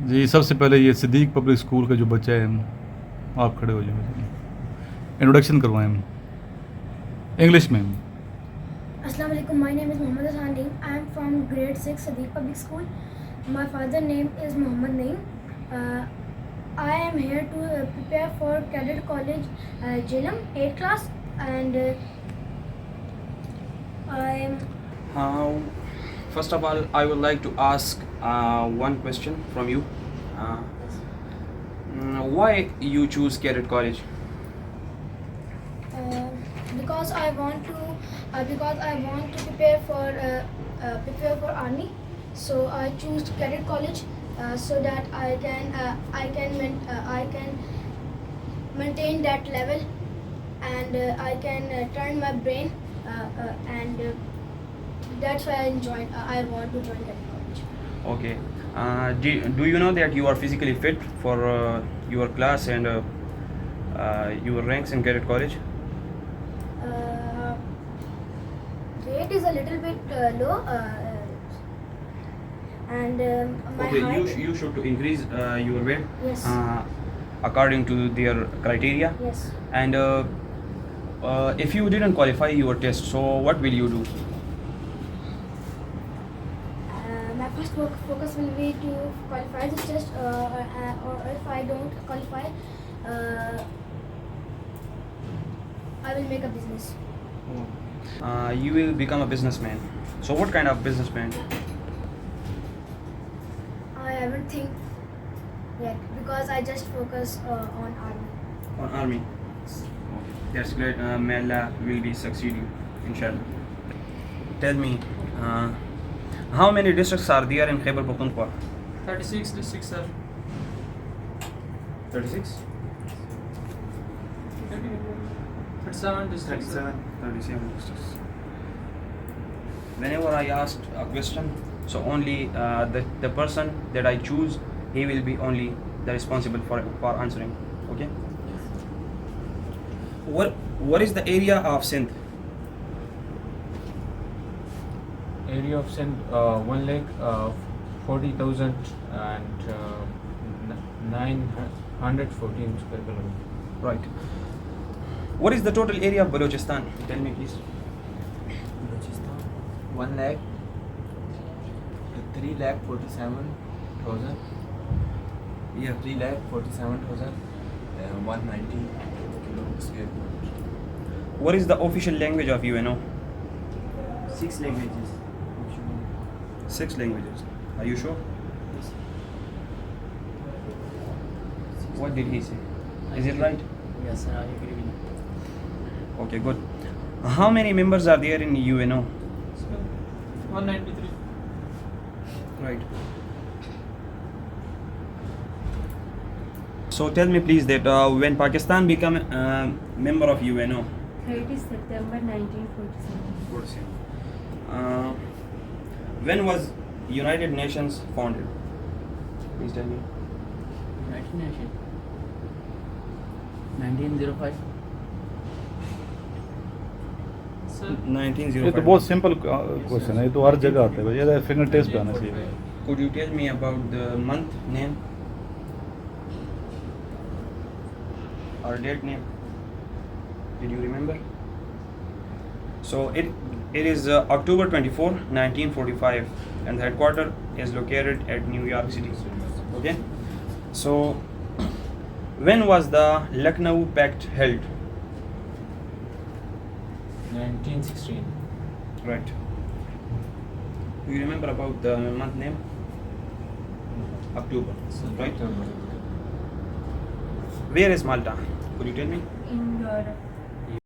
जी, सबसे पहले ये सिद्दीक पब्लिक स्कूल के जो बच्चे हैं, आप खड़े हो जाइए, इंट्रोडक्शन करवाएं इंग्लिश में। Assalamu alaikum. My name is Muhammad Hassan Naeem. I am from grade 6 Sadiq Public School. My father name is Muhammad Naeem. I am here to prepare for Cadet College Jhelum 8th class, and I am. First of all, I would like to ask one question from you. Uh, why you choose Cadet College? Because I want to prepare for army, so I choose cadet college so that I can maintain that level, and I can turn my brain, and that's why I want to join cadet college. Okay. Do you know that you are physically fit for your class and your ranks in Cadet College? Weight is a little bit low, and my Okay, height. you should increase your weight Yes. according to their criteria. Yes. And if you didn't qualify your test, so what will you do? My first focus will be to qualify this test, or if I don't qualify, I will make a business. You will become a businessman. So what kind of businessman? I haven't think yet because I just focus on army. On army. That's great. May Allah will be succeed you, inshallah. Tell me, how many districts are there in Khyber Pakhtunkhwa? 36 districts, sir. 36? 37 districts. 37 districts. Whenever I asked a question, so only the person that I choose, he will be only the responsible for answering. Okay. What is the area of Sindh? Area of Sindh, 1 lakh 40,000 and 914 square kilometers. Right. What is the total area of Balochistan? Tell me, please. Balochistan 1 lakh 3,47,000. Yeah. 3,47,190 square kilometers. What is the official language of UNO? 6 languages. 6 languages. Are you sure? Yes. What did he say? Is it right? Yes, sir, I agree with you. Okay, good. How many members are there in UNO? 193. Right. So tell me please that when Pakistan became a member of UNO, 30 September 1947. when was United Nations founded? Please tell me. United Nations 1905. Sir, 1905. ये तो बहुत simple question है, ये तो हर जगह आता है भाई, ये फिंगर टेस्ट पे आना चाहिए। Could you tell me about the month name or date name? Did you remember? So it is October 24, 1945, and the headquarters is located at New York City. Okay. So when was the Lucknow Pact held? 1916. Right. Do you remember about the month name? October. Right. Where is Malta? Could you tell me? In Europe.